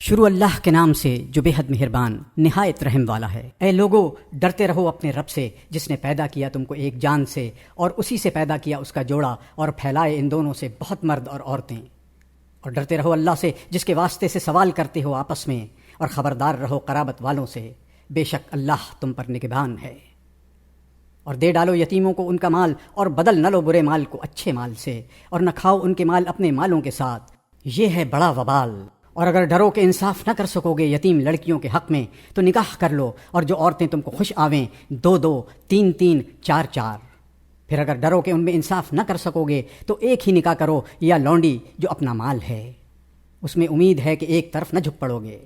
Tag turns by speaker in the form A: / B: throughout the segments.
A: شروع اللہ کے نام سے جو بے حد مہربان نہایت رحم والا ہے۔ اے لوگو، ڈرتے رہو اپنے رب سے جس نے پیدا کیا تم کو ایک جان سے اور اسی سے پیدا کیا اس کا جوڑا اور پھیلائے ان دونوں سے بہت مرد اور عورتیں۔ اور ڈرتے رہو اللہ سے جس کے واسطے سے سوال کرتے ہو آپس میں، اور خبردار رہو قرابت والوں سے، بے شک اللہ تم پر نگہبان ہے۔ اور دے ڈالو یتیموں کو ان کا مال، اور بدل نہ لو برے مال کو اچھے مال سے، اور نہ کھاؤ ان کے مال اپنے مالوں کے ساتھ، یہ ہے بڑا وبال۔ اور اگر ڈرو کہ انصاف نہ کر سکو گے یتیم لڑکیوں کے حق میں تو نکاح کر لو، اور جو عورتیں تم کو خوش آویں 2-2، 3-3، 4-4۔ پھر اگر ڈرو کہ ان میں انصاف نہ کر سکو گے تو ایک ہی نکاح کرو، یا لونڈی جو اپنا مال ہے اس میں امید ہے کہ ایک طرف نہ جھک پڑو گے۔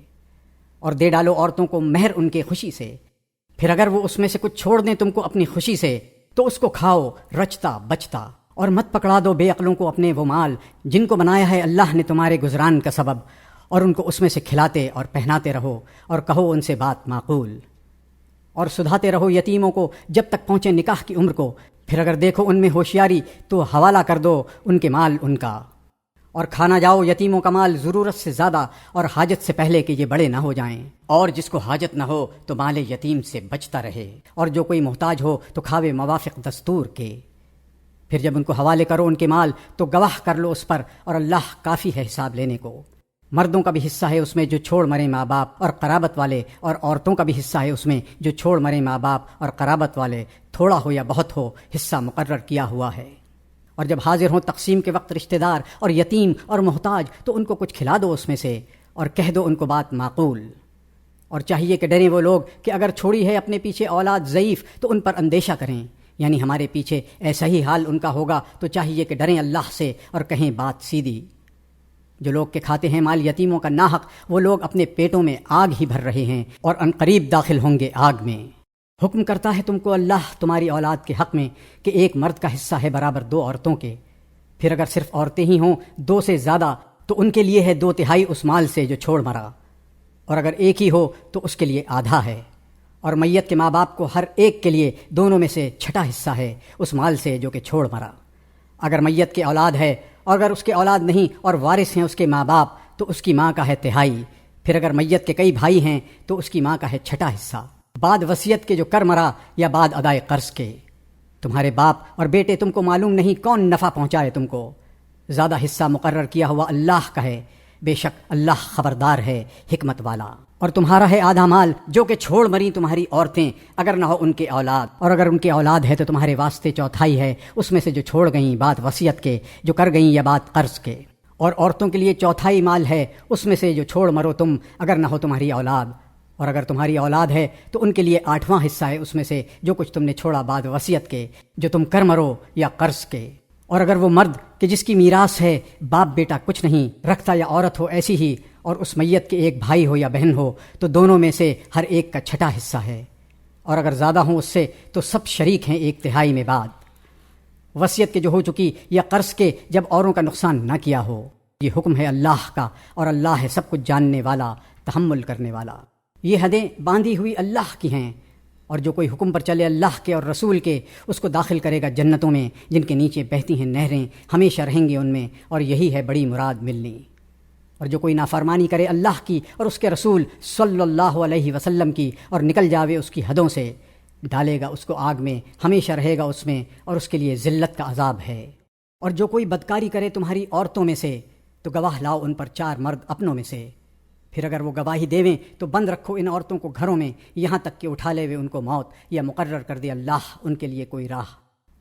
A: اور دے ڈالو عورتوں کو مہر ان کے خوشی سے، پھر اگر وہ اس میں سے کچھ چھوڑ دیں تم کو اپنی خوشی سے تو اس کو کھاؤ رچتا بچتا، اور مت پکڑا دو بے عقلوں کو اپنے وہ مال جن کو بنایا ہے اللہ نے تمہارے گزران کا سبب، اور ان کو اس میں سے کھلاتے اور پہناتے رہو، اور کہو ان سے بات معقول۔ اور سدھاتے رہو یتیموں کو جب تک پہنچے نکاح کی عمر کو، پھر اگر دیکھو ان میں ہوشیاری تو حوالہ کر دو ان کے مال ان کا۔ اور کھانا جاؤ یتیموں کا مال ضرورت سے زیادہ اور حاجت سے پہلے کہ یہ بڑے نہ ہو جائیں، اور جس کو حاجت نہ ہو تو مال یتیم سے بچتا رہے، اور جو کوئی محتاج ہو تو کھاوے موافق دستور کے۔ پھر جب ان کو حوالے کرو ان کے مال تو گواہ کر لو اس پر، اور اللہ کافی ہے حساب لینے کو۔ مردوں کا بھی حصہ ہے اس میں جو چھوڑ مرے ماں باپ اور قرابت والے، اور عورتوں کا بھی حصہ ہے اس میں جو چھوڑ مرے ماں باپ اور قرابت والے، تھوڑا ہو یا بہت ہو حصہ مقرر کیا ہوا ہے۔ اور جب حاضر ہوں تقسیم کے وقت رشتہ دار اور یتیم اور محتاج تو ان کو کچھ کھلا دو اس میں سے، اور کہہ دو ان کو بات معقول۔ اور چاہیے کہ ڈریں وہ لوگ کہ اگر چھوڑی ہے اپنے پیچھے اولاد ضعیف تو ان پر اندیشہ کریں، یعنی ہمارے پیچھے ایسا ہی حال ان کا ہوگا تو چاہیے کہ ڈریں اللہ سے اور کہیں بات سیدھی۔ جو لوگ کہ کھاتے ہیں مال یتیموں کا ناحق، وہ لوگ اپنے پیٹوں میں آگ ہی بھر رہے ہیں اور عنقریب داخل ہوں گے آگ میں۔ حکم کرتا ہے تم کو اللہ تمہاری اولاد کے حق میں کہ ایک مرد کا حصہ ہے برابر 2 عورتوں کے، پھر اگر صرف عورتیں ہی ہوں 2 سے زیادہ تو ان کے لیے ہے 2/3 اس مال سے جو چھوڑ مرا، اور اگر ایک ہی ہو تو اس کے لیے آدھا ہے۔ اور میت کے ماں باپ کو ہر ایک کے لیے دونوں میں سے چھٹا حصہ ہے اس مال سے جو کہ چھوڑ مرا۔ اگر میت کے اولاد ہے اور اگر اس کے اولاد نہیں اور وارث ہیں اس کے ماں باپ تو اس کی ماں کا ہے 1/3۔ پھر اگر میت کے کئی بھائی ہیں تو اس کی ماں کا ہے چھٹا حصہ، بعد وصیت کے جو کر مرا یا بعد ادائے قرض کے۔ تمہارے باپ اور بیٹے تم کو معلوم نہیں کون نفع پہنچائے تم کو، زیادہ حصہ مقرر کیا ہوا اللہ کا ہے، بے شک اللہ خبردار ہے حکمت والا۔ اور تمہارا ہے آدھا مال جو کہ چھوڑ مری تمہاری عورتیں اگر نہ ہو ان کے اولاد، اور اگر ان کے اولاد ہے تو تمہارے واسطے 1/4 ہے اس میں سے جو چھوڑ گئیں بعد وصیت کے، جو کر گئیں یا بعد قرض کے۔ اور عورتوں کے لیے 1/4 مال ہے اس میں سے جو چھوڑ مرو تم اگر نہ ہو تمہاری اولاد، اور اگر تمہاری اولاد ہے تو ان کے لیے 8واں حصہ ہے اس میں سے جو کچھ تم نے چھوڑا بعد وصیت کے، جو تم کر مرو یا قرض کے۔ اور اگر وہ مرد کہ جس کی میراث ہے باپ بیٹا کچھ نہیں رکھتا یا عورت ہو ایسی ہی، اور اس میت کے ایک بھائی ہو یا بہن ہو تو دونوں میں سے ہر ایک کا چھٹا حصہ ہے، اور اگر زیادہ ہوں اس سے تو سب شریک ہیں 1/3 میں بعد وصیت کے جو ہو چکی یا قرض کے جب اوروں کا نقصان نہ کیا ہو۔ یہ حکم ہے اللہ کا، اور اللہ ہے سب کچھ جاننے والا تحمل کرنے والا۔ یہ حدیں باندھی ہوئی اللہ کی ہیں، اور جو کوئی حکم پر چلے اللہ کے اور رسول کے اس کو داخل کرے گا جنتوں میں جن کے نیچے بہتی ہیں نہریں، ہمیشہ رہیں گے ان میں، اور یہی ہے بڑی مراد ملنی۔ اور جو کوئی نافرمانی کرے اللہ کی اور اس کے رسول صلی اللہ علیہ وسلم کی اور نکل جاوے اس کی حدوں سے، ڈالے گا اس کو آگ میں، ہمیشہ رہے گا اس میں، اور اس کے لیے ذلت کا عذاب ہے۔ اور جو کوئی بدکاری کرے تمہاری عورتوں میں سے تو گواہ لاؤ ان پر 4 مرد اپنوں میں سے، پھر اگر وہ گواہی دیویں تو بند رکھو ان عورتوں کو گھروں میں یہاں تک کہ اٹھا لے وے ان کو موت یا مقرر کر دے اللہ ان کے لیے کوئی راہ۔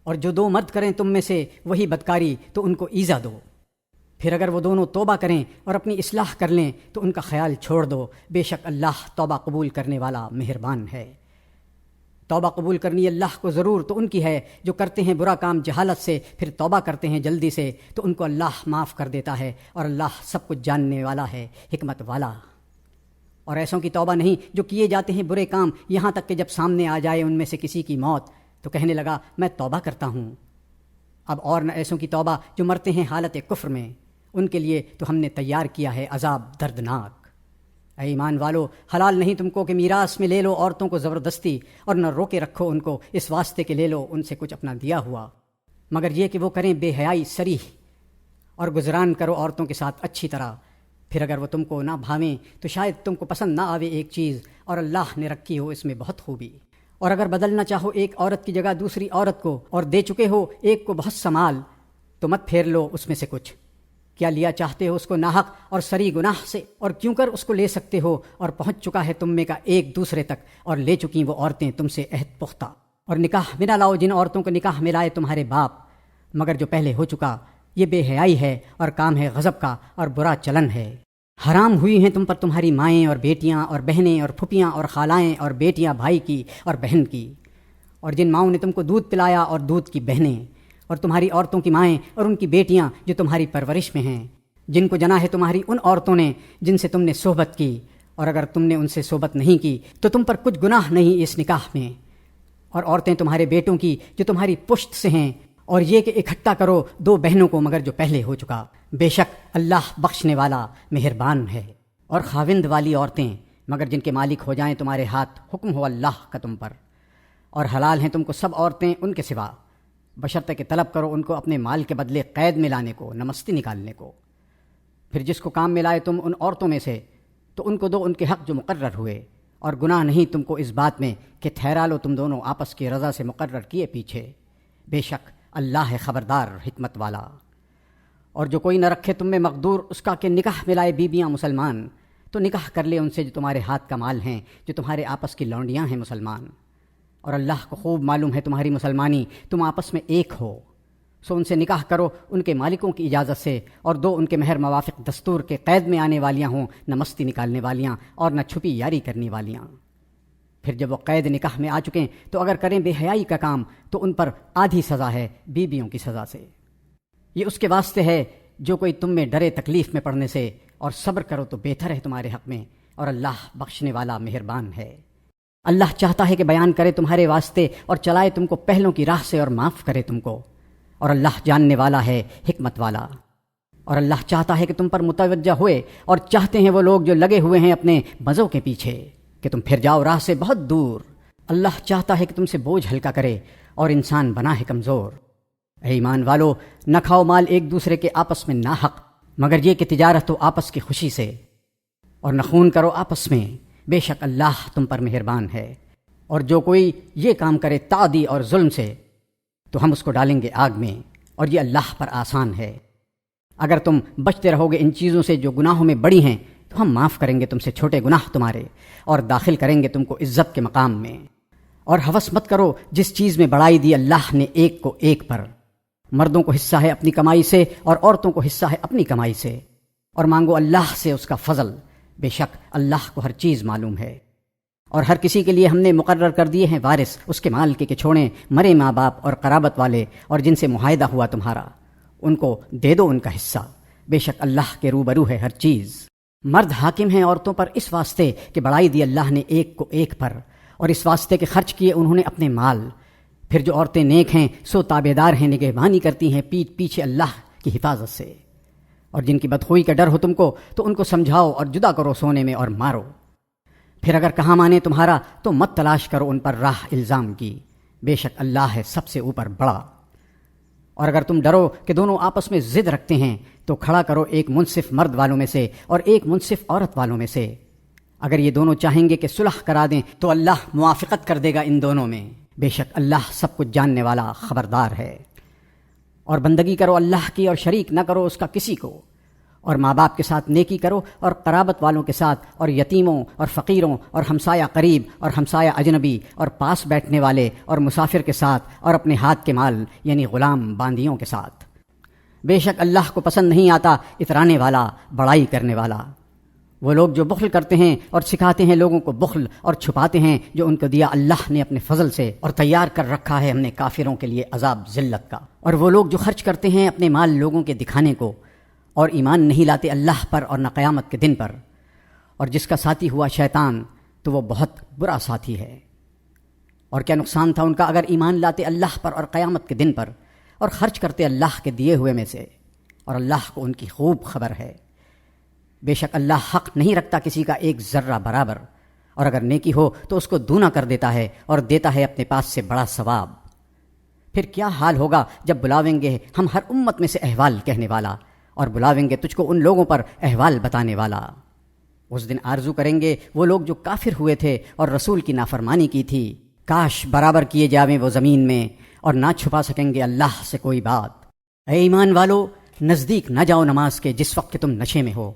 A: اور جو 2 مرد کریں تم میں سے وہی بدکاری تو ان کو ایذا دو، پھر اگر وہ دونوں توبہ کریں اور اپنی اصلاح کر لیں تو ان کا خیال چھوڑ دو، بے شک اللہ توبہ قبول کرنے والا مہربان ہے۔ توبہ قبول کرنی اللہ کو ضرور تو ان کی ہے جو کرتے ہیں برا کام جہالت سے پھر توبہ کرتے ہیں جلدی سے تو ان کو اللہ معاف کر دیتا ہے، اور اللہ سب کچھ جاننے والا ہے حکمت والا۔ اور ایسوں کی توبہ نہیں جو کیے جاتے ہیں برے کام یہاں تک کہ جب سامنے آ جائے ان میں سے کسی کی موت تو کہنے لگا میں توبہ کرتا ہوں۔ اب اور نہ ایسوں کی توبہ جو مرتے ہیں حالت کفر میں، ان کے لیے تو ہم نے تیار کیا ہے عذاب دردناک۔ اے ایمان والو، حلال نہیں تم کو کہ میراث میں لے لو عورتوں کو زبردستی، اور نہ روکے رکھو ان کو اس واسطے کہ لے لو ان سے کچھ اپنا دیا ہوا، مگر یہ کہ وہ کریں بے حیائی صریح، اور گزران کرو عورتوں کے ساتھ اچھی طرح، پھر اگر وہ تم کو نہ بھاویں تو شاید تم کو پسند نہ آوے ایک چیز، اور اللہ نے رکھی ہو اس میں بہت خوبی۔ اور اگر بدلنا چاہو ایک عورت کی جگہ دوسری عورت کو، اور دے چکے ہو ایک کو بہت سمال، تو مت پھیر لو اس میں سے کچھ۔ کیا لیا چاہتے ہو اس کو ناحق اور سری گناہ سے، اور کیوں کر اس کو لے سکتے ہو، اور پہنچ چکا ہے تم میں کا ایک دوسرے تک، اور لے چکی وہ عورتیں تم سے عہد پختہ۔ اور نکاح بنا لاؤ جن عورتوں کو نکاح میں لائے تمہارے باپ، مگر جو پہلے ہو چکا، یہ بے حیائی ہے اور کام ہے غضب کا اور برا چلن ہے۔ حرام ہوئی ہیں تم پر تمہاری مائیں اور بیٹیاں اور بہنیں اور پھپھیاں اور خالائیں اور بیٹیاں بھائی کی اور بہن کی، اور جن ماؤں نے تم کو دودھ پلایا اور دودھ کی بہنیں، اور تمہاری عورتوں کی مائیں اور ان کی بیٹیاں جو تمہاری پرورش میں ہیں، جن کو جنا ہے تمہاری ان عورتوں نے جن سے تم نے صحبت کی، اور اگر تم نے ان سے صحبت نہیں کی تو تم پر کچھ گناہ نہیں اس نکاح میں، اور عورتیں تمہارے بیٹوں کی جو تمہاری پشت سے ہیں، اور یہ کہ اکٹھا کرو دو بہنوں کو مگر جو پہلے ہو چکا، بے شک اللہ بخشنے والا مہربان ہے۔ اور خاوند والی عورتیں مگر جن کے مالک ہو جائیں تمہارے ہاتھ، حکم ہو اللہ کا تم پر، اور حلال ہیں تم کو سب عورتیں ان کے سوا، بشرطے کہ طلب کرو ان کو اپنے مال کے بدلے قید میں لانے کو، نمستی نکالنے کو۔ پھر جس کو کام میں لائے تم ان عورتوں میں سے تو ان کو دو ان کے حق جو مقرر ہوئے، اور گناہ نہیں تم کو اس بات میں کہ ٹھہرا لو تم دونوں آپس کی رضا سے مقرر کیے پیچھے، بے شک اللہ ہے خبردار حکمت والا۔ اور جو کوئی نہ رکھے تم میں مقدور اس کا کہ نکاح میں لائے بیبیاں مسلمان، تو نکاح کر لے ان سے جو تمہارے ہاتھ کا مال ہیں، جو تمہارے آپس کی لونڈیاں ہیں مسلمان۔ اور اللہ کو خوب معلوم ہے تمہاری مسلمانی، تم آپس میں ایک ہو، سو ان سے نکاح کرو ان کے مالکوں کی اجازت سے، اور دو ان کے مہر موافق دستور کے قید میں آنے والیاں ہوں، نہ مستی نکالنے والیاں اور نہ چھپی یاری کرنے والیاں۔ پھر جب وہ قید نکاح میں آ چکیں تو اگر کریں بے حیائی کا کام تو ان پر آدھی سزا ہے بیویوں کی سزا سے۔ یہ اس کے واسطے ہے جو کوئی تم میں ڈرے تکلیف میں پڑنے سے، اور صبر کرو تو بہتر ہے تمہارے حق میں، اور اللہ بخشنے والا مہربان ہے۔ اللہ چاہتا ہے کہ بیان کرے تمہارے واسطے اور چلائے تم کو پہلوں کی راہ سے اور معاف کرے تم کو، اور اللہ جاننے والا ہے حکمت والا۔ اور اللہ چاہتا ہے کہ تم پر متوجہ ہوئے، اور چاہتے ہیں وہ لوگ جو لگے ہوئے ہیں اپنے مزوں کے پیچھے کہ تم پھر جاؤ راہ سے بہت دور۔ اللہ چاہتا ہے کہ تم سے بوجھ ہلکا کرے، اور انسان بنا ہے کمزور۔ اے ایمان والو، نہ کھاؤ مال ایک دوسرے کے آپس میں ناحق، مگر یہ کہ تجارت ہو آپس کی خوشی سے، اور نہ خون کرو آپس میں، بے شک اللہ تم پر مہربان ہے۔ اور جو کوئی یہ کام کرے تعدی اور ظلم سے تو ہم اس کو ڈالیں گے آگ میں، اور یہ اللہ پر آسان ہے۔ اگر تم بچتے رہو گے ان چیزوں سے جو گناہوں میں بڑی ہیں تو ہم معاف کریں گے تم سے چھوٹے گناہ تمہارے، اور داخل کریں گے تم کو عزت کے مقام میں۔ اور ہوس مت کرو جس چیز میں بڑائی دی اللہ نے ایک کو ایک پر، مردوں کو حصہ ہے اپنی کمائی سے اور عورتوں کو حصہ ہے اپنی کمائی سے، اور مانگو اللہ سے اس کا فضل، بے شک اللہ کو ہر چیز معلوم ہے۔ اور ہر کسی کے لیے ہم نے مقرر کر دیے ہیں وارث اس کے مال کے کہ چھوڑیں مرے ماں باپ اور قرابت والے اور جن سے معاہدہ ہوا تمہارا، ان کو دے دو ان کا حصہ، بے شک اللہ کے روبرو ہے ہر چیز۔ مرد حاکم ہیں عورتوں پر اس واسطے کہ بڑائی دی اللہ نے ایک کو ایک پر، اور اس واسطے کہ خرچ کیے انہوں نے اپنے مال۔ پھر جو عورتیں نیک ہیں سو تابعدار ہیں، نگہبانی کرتی ہیں پیٹھ پیچھے اللہ کی حفاظت سے۔ اور جن کی بدخوئی کا ڈر ہو تم کو تو ان کو سمجھاؤ اور جدا کرو سونے میں اور مارو۔ پھر اگر کہاں مانے تمہارا تو مت تلاش کرو ان پر راہ الزام کی، بے شک اللہ ہے سب سے اوپر بڑا۔ اور اگر تم ڈرو کہ دونوں آپس میں ضد رکھتے ہیں تو کھڑا کرو ایک منصف مرد والوں میں سے اور ایک منصف عورت والوں میں سے۔ اگر یہ دونوں چاہیں گے کہ صلح کرا دیں تو اللہ موافقت کر دے گا ان دونوں میں، بے شک اللہ سب کچھ جاننے والا خبردار ہے۔ اور بندگی کرو اللہ کی اور شریک نہ کرو اس کا کسی کو، اور ماں باپ کے ساتھ نیکی کرو اور قرابت والوں کے ساتھ اور یتیموں اور فقیروں اور ہمسایہ قریب اور ہمسایہ اجنبی اور پاس بیٹھنے والے اور مسافر کے ساتھ اور اپنے ہاتھ کے مال یعنی غلام باندیوں کے ساتھ۔ بے شک اللہ کو پسند نہیں آتا اترانے والا، بڑائی کرنے والا۔ وہ لوگ جو بخل کرتے ہیں اور سکھاتے ہیں لوگوں کو بخل اور چھپاتے ہیں جو ان کو دیا اللہ نے اپنے فضل سے، اور تیار کر رکھا ہے ہم نے کافروں کے لیے عذاب ذلت کا۔ اور وہ لوگ جو خرچ کرتے ہیں اپنے مال لوگوں کے دکھانے کو اور ایمان نہیں لاتے اللہ پر اور نہ قیامت کے دن پر، اور جس کا ساتھی ہوا شیطان تو وہ بہت برا ساتھی ہے۔ اور کیا نقصان تھا ان کا اگر ایمان لاتے اللہ پر اور قیامت کے دن پر اور خرچ کرتے اللہ کے دیے ہوئے میں سے، اور اللہ کو ان کی خوب خبر ہے۔ بے شک اللہ حق نہیں رکھتا کسی کا ایک ذرہ برابر، اور اگر نیکی ہو تو اس کو دونا کر دیتا ہے اور دیتا ہے اپنے پاس سے بڑا ثواب۔ پھر کیا حال ہوگا جب بلاویں گے ہم ہر امت میں سے احوال کہنے والا، اور بلاویں گے تجھ کو ان لوگوں پر احوال بتانے والا۔ اس دن آرزو کریں گے وہ لوگ جو کافر ہوئے تھے اور رسول کی نافرمانی کی تھی، کاش برابر کیے جاویں وہ زمین میں، اور نہ چھپا سکیں گے اللہ سے کوئی بات۔ اے ایمان والو، نزدیک نہ جاؤ نماز کے جس وقت کہ تم نشے میں ہو،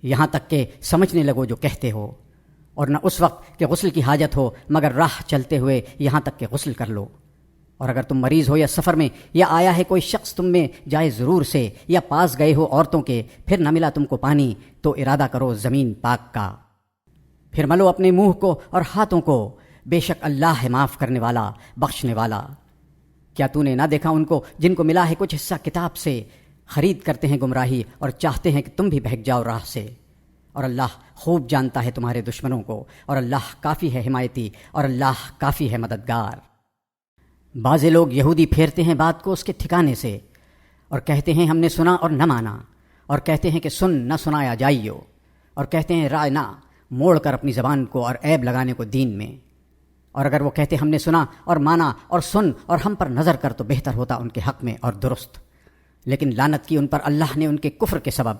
A: یہاں تک کہ سمجھنے لگو جو کہتے ہو، اور نہ اس وقت کہ غسل کی حاجت ہو مگر راہ چلتے ہوئے یہاں تک کہ غسل کر لو۔ اور اگر تم مریض ہو یا سفر میں، یا آیا ہے کوئی شخص تم میں جائے ضرور سے، یا پاس گئے ہو عورتوں کے، پھر نہ ملا تم کو پانی، تو ارادہ کرو زمین پاک کا، پھر ملو اپنے منہ کو اور ہاتھوں کو، بے شک اللہ ہے معاف کرنے والا بخشنے والا۔ کیا تو نے نہ دیکھا ان کو جن کو ملا ہے کچھ حصہ کتاب سے، خرید کرتے ہیں گمراہی اور چاہتے ہیں کہ تم بھی بہک جاؤ راہ سے، اور اللہ خوب جانتا ہے تمہارے دشمنوں کو، اور اللہ کافی ہے حمایتی، اور اللہ کافی ہے مددگار۔ بعض لوگ یہودی پھیرتے ہیں بات کو اس کے ٹھکانے سے، اور کہتے ہیں ہم نے سنا اور نہ مانا، اور کہتے ہیں کہ سن نہ سنایا جائیو، اور کہتے ہیں رائے نہ، موڑ کر اپنی زبان کو اور عیب لگانے کو دین میں۔ اور اگر وہ کہتے ہم نے سنا اور مانا اور سن اور ہم پر نظر کر تو بہتر ہوتا ان کے حق میں اور درست، لیکن لعنت کی ان پر اللہ نے ان کے کفر کے سبب،